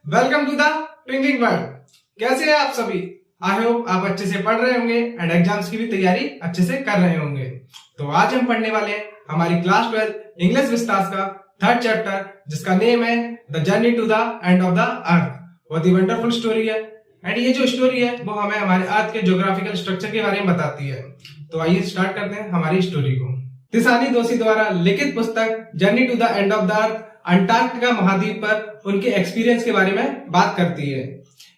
Welcome to the twinkling world. कैसे हैं आप सभी? आई होप आप अच्छे से पढ़ रहे होंगे एंड एग्जाम्स की भी तैयारी अच्छे से कर रहे होंगे। तो आज हम पढ़ने वाले हैं हमारी क्लास 12 इंग्लिश विस्तास का थर्ड चैप्टर, जिसका नेम है the journey to the end of the earth. बहुत ही वंडरफुल स्टोरी है एंड ये जो स्टोरी है वो हमें हमारे अर्थ के ज्योग्राफिकल स्ट्रक्चर के बारे में बताती है। तो आइए स्टार्ट करते हैं हमारी स्टोरी को। तिसानी दोषी द्वारा लिखित पुस्तक journey to the end of the earth Antarctica महाद्वीप पर उनके एक्सपीरियंस के बारे में बात करती है,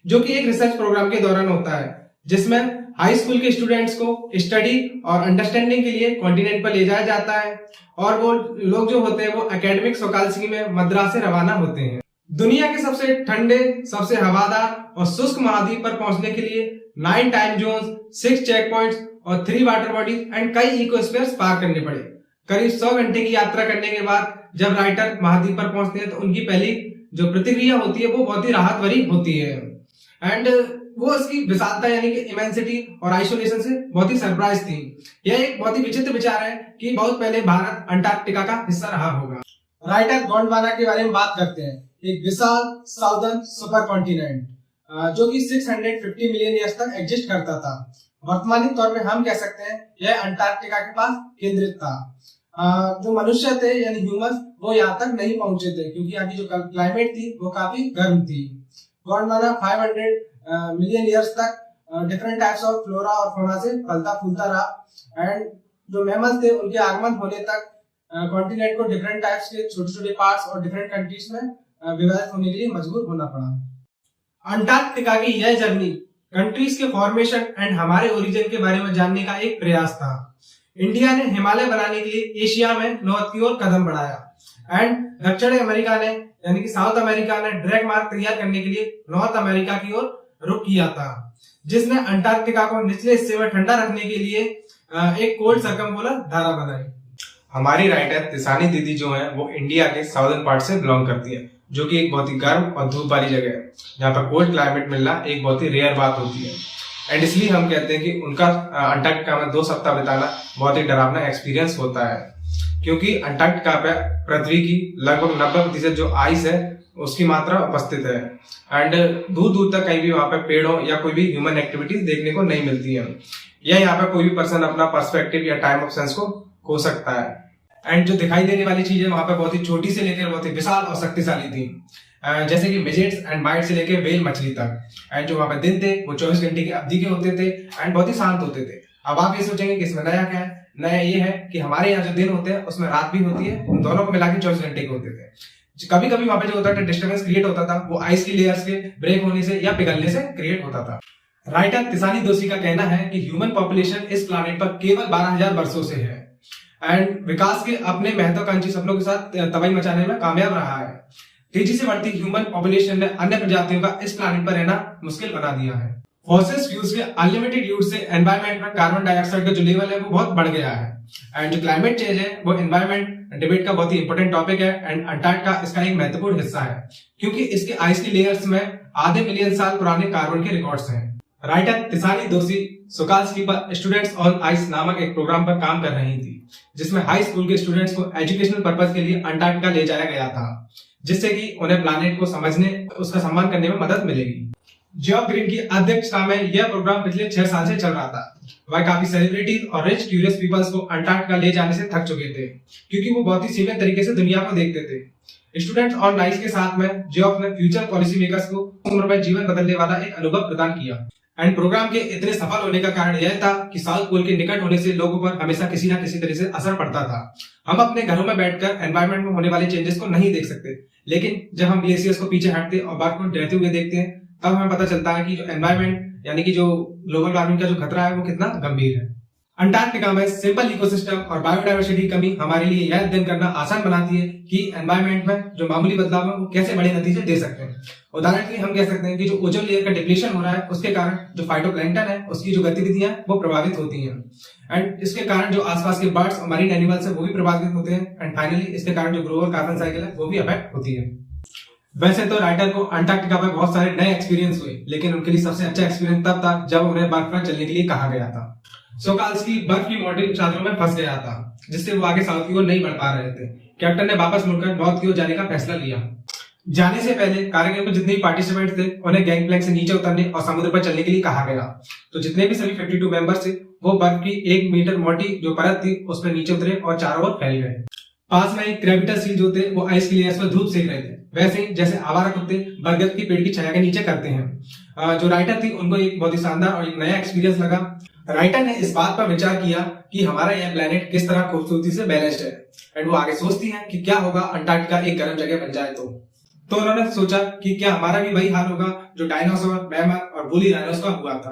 जो कि एक रिसर्च प्रोग्राम के दौरान होता है, जिसमें हाई स्कूल के स्टूडेंट्स को स्टडी और अंडरस्टैंडिंग के लिए कॉन्टिनेंट पर ले जाया जाता है और वो लोग जो होते हैं वो एकेडमिक वकालसी में मद्रास से रवाना होते हैं। दुनिया के सबसे ठंडे, सबसे हवादार और शुष्क महाद्वीप पर पहुंचने के लिए 9 टाइम जोन, 6 चेक पॉइंट्स और 3 वाटर बॉडीज एंड कई इकोस्फीयर्स पार करने पड़े। करीब 100 घंटे की यात्रा करने के बाद जब राइटर महाद्वीप पर पहुंचते हैं तो उनकी पहली जो प्रतिक्रिया होती है वो बहुत ही राहत भरी होती है एंड वो इसकी विशालता यानी कि इमेंसिटी और आइसोलेशन से बहुत ही सरप्राइज थी। यह एक बहुत ही विचित्र विचार है कि बहुत पहले भारत अंटार्कटिका का हिस्सा रहा होगा। राइटर गोंडवाना के बारे में बात करते हैं, एक विशाल साउदर्न सुपर कॉन्टिनेंट जो कि 650 मिलियन ईयर्स तक एग्जिस्ट करता था। वर्तमानी तौर पे हम कह सकते हैं यह अंटार्कटिका के पास केंद्रित था। जो मनुष्य थे यानी ह्यूमंस वो यहाँ तक नहीं पहुंचे थे क्योंकि यहाँ की जो क्लाइमेट थी वो काफी गर्म थी। गोंडवाना 500 मिलियन ईयर्स तक डिफरेंट टाइप्स ऑफ फ्लोरा और फौना से फलता फूलता रहा एंड जो मैमल्स थे उनके आगमन होने तक कॉन्टिनेंट को डिफरेंट टाइप्स के छोटे छोटे पार्ट्स और डिफरेंट कंट्रीज में विभाजित होने के लिए मजबूर होना पड़ा। अंटार्कटिका की यह जर्नी कंट्रीज के फॉर्मेशन एंड हमारे ओरिजिन के बारे में जानने का एक प्रयास था। इंडिया ने हिमालय बनाने के लिए एशिया में नॉर्थ की ओर कदम बढ़ाया एंड दक्षिण अमेरिका ने यानी कि साउथ अमेरिका ने डायरेक्ट मार्ग तैयार करने के लिए नॉर्थ अमेरिका की ओर रुख किया था, जिसने अंटार्कटिका को निचले हिस्से में ठंडा रखने के लिए एक कोल्ड सर्कमपोलर धारा बनाई। हमारी राइटर तिसानी दीदी जो है वो इंडिया के साउदर्न पार्ट से बिलोंग करती है, जो कि एक बहुत ही गर्म और धूप वाली जगह है जहाँ पर कोल्ड क्लाइमेट मिलना एक बहुत ही रेयर बात होती है एंड इसलिए हम कहते हैं कि उनका अंटार्कटिका में 2 सप्ताह बिताना बहुत ही डरावना एक्सपीरियंस होता है, क्योंकि अंटार्कटिका पे पृथ्वी की लगभग 90% जो आइस है उसकी मात्रा उपस्थित है एंड दूर दूर तक कहीं भी वहां पे पेड़ों या कोई भी ह्यूमन एक्टिविटीज देखने को नहीं मिलती है या यहाँ पे कोई भी पर्सन अपना पर्सपेक्टिव या टाइम ऑफ सेंस को खो सकता है एंड जो दिखाई देने वाली चीजें वहां पे बहुत ही छोटी से लेकर बहुत ही विशाल और शक्तिशाली थी, जैसे कि मिजेट्स एंड माइट से लेकर व्हेल मछली तक एंड जो वहां पे दिन थे वो 24 घंटे की अवधि के होते थे एंड बहुत ही शांत होते थे। अब आप ये सोचेंगे कि इसमें नया क्या है? नया ये है कि हमारे यहाँ जो दिन होते हैं उसमें रात भी होती है, उन दोनों को मिला के 24 घंटे के होते थे। कभी कभी वहां पे जो होता था डिस्टर्बेंस क्रिएट होता था वो आइस की लेयर्स के ब्रेक होने से या पिघलने से क्रिएट होता था। राइटर तिसानी दोषी का कहना है कि ह्यूमन पॉपुलेशन इस प्लानेट पर केवल 12,000 वर्षों से है एंड विकास के अपने महत्वाकांक्षी सपनों के साथ तबाही मचाने में कामयाब रहा है। तेजी से बढ़ती ह्यूमन पॉपुलेशन ने अन्य प्रजातियों का इस प्लैनेट पर रहना मुश्किल बना दिया है। फॉसिल फ्यूल्स के अनलिमिटेड यूज से एनवायरनमेंट में कार्बन डाइऑक्साइड का जो लेवल है वो बहुत बढ़ गया है एंड जो क्लाइमेट चेंज है वो एनवायरनमेंट डिबेट का बहुत ही इंपॉर्टेंट टॉपिक है एंड अंटार्कटिका इसका एक महत्वपूर्ण हिस्सा है, क्योंकि इसके आइस की लेयर्स में आधे मिलियन साल पुराने कार्बन के रिकॉर्ड्स हैं। राइटर तिसानी दोषी सुकाल्स्की पर स्टूडेंट्स ऑन आइस नामक एक प्रोग्राम पर काम कर रही थी, जिसमें हाई स्कूल के स्टूडेंट्स को एजुकेशनल पर्पज के लिए अंटार्कटिका ले जाया गया था, जिससे कि उन्हें प्लैनेट को समझने, उसका सम्मान करने में मदद मिलेगी। जॉब ग्रीन की अध्यक्षता में यह प्रोग्राम पिछले 6 साल से चल रहा था। वह काफी सेलिब्रिटीज और रिच क्यूरियस पीपल्स को अंटार्कटिका ले जाने से थक चुके थे, क्योंकि वो बहुत ही सीमित तरीके से दुनिया को देखते थे। स्टूडेंट्स ऑन आइस के साथ में जॉब ने फ्यूचर पॉलिसी मेकर्स को उम्र में जीवन बदलने वाला एक अनुभव प्रदान किया एंड प्रोग्राम के इतने सफल होने का कारण यह था कि साउथ पोल के निकट होने से लोगों पर हमेशा किसी ना किसी तरह से असर पड़ता था। हम अपने घरों में बैठकर एनवायरनमेंट में होने वाले चेंजेस को नहीं देख सकते, लेकिन जब हम ग्लेशियर्स को पीछे हटते और बर्फ को ढहते हुए देखते हैं तब हमें पता चलता है कि जो एनवायरनमेंट यानी कि जो ग्लोबल वार्मिंग का जो खतरा है वो कितना गंभीर है। अंटार्कटिका में सिंपल इकोसिस्टम और बायोडाइवर्सिटी की कमी हमारे लिए यह अध्ययन करना आसान बनाती है कि एनवायरनमेंट में जो मामूली बदलाव है वो कैसे बड़े नतीजे दे सकते हैं। उदाहरण के लिए हम कह सकते हैं कि जो ओजोन लेयर का डिप्लीशन हो रहा है उसके कारण जो फाइटोप्लैंक्टन है उसकी जो गतिविधियां वो प्रभावित होती हैं एंड इसके कारण जो आसपास के बर्ड्स और मरीन एनिमल्स है वो भी प्रभावित होते हैं एंड फाइनली इसके कारण जो ग्लोबल कार्बन साइकिल है वो भी अफेक्ट होती है। वैसे तो राइटर को अंटार्कटिका पर बहुत सारे नए एक्सपीरियंस हुए, लेकिन उनके लिए सबसे अच्छा एक्सपीरियंस तब था जब उन्हें बर्फ पर चलने के लिए कहा गया था। सोकाल्स्की बर्फ की मोटी चादरों में फंस गया था, जिससे वो आगे साउथ की ओर नहीं बढ़ पा रहे थे। कैप्टन ने वापस मुड़कर नॉर्थ की ओर जाने का फैसला लिया। जाने से पहले कार्यक्रम में जितने भी पार्टिसिपेंट थे उन्हें गैंग प्लैंक से नीचे उतरने और समुद्र पर चलने के लिए कहा गया। तो जितने भी सभी 52 मेंबर्स थे वो बर्फ की 1 मीटर मोटी जो परत थी उस पर नीचे उतरे और चारों ओर फैल गए। पास में एक क्रेविटर सील जो थे वो आइस की लेयर्स पर धूप सेक रहे थे, वैसे ही जैसे आवारा कुत्ते बरगद की पेड़ की छाया के नीचे करते हैं। जो राइटर थी उनको एक बहुत ही शानदार और एक नया एक्सपीरियंस लगा। राइटर ने इस बात पर विचार किया कि हमारा यह प्लेनेट किस तरह खूबसूरती से बैलेंस्ड है, एंड वो आगे सोचती है कि क्या होगा अंटार्कटिका एक गर्म जगह बन जाए तो उन्होंने सोचा कि क्या हमारा भी वही हाल होगा जो डायनासोर, मैमथ और वूली राइनोस का हुआ था।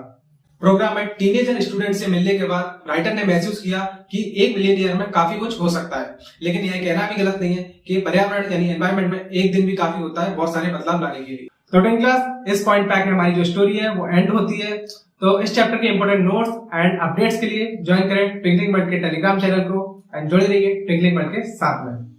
प्रोग्राम में टीनेजर स्टूडेंट से मिलने के बाद राइटर ने महसूस किया कि 1 मिलियन ईयर में काफी कुछ हो सकता है, लेकिन यह कहना भी गलत नहीं है कि पर्यावरण यानी एनवायरनमेंट में एक दिन भी काफी होता है बहुत सारे बदलाव लाने के लिए। तो 10 क्लास इस पॉइंट पैक में हमारी जो स्टोरी है वो एंड होती है। तो इस चैप्टर के इंपॉर्टेंट नोट्स एंड अपडेट्स के लिए ज्वाइन करें ट्विंकलिंग बर्ड के टेलीग्राम चैनल को एंड जुड़े रहिए ट्विंकलिंग बर्ड के साथ में।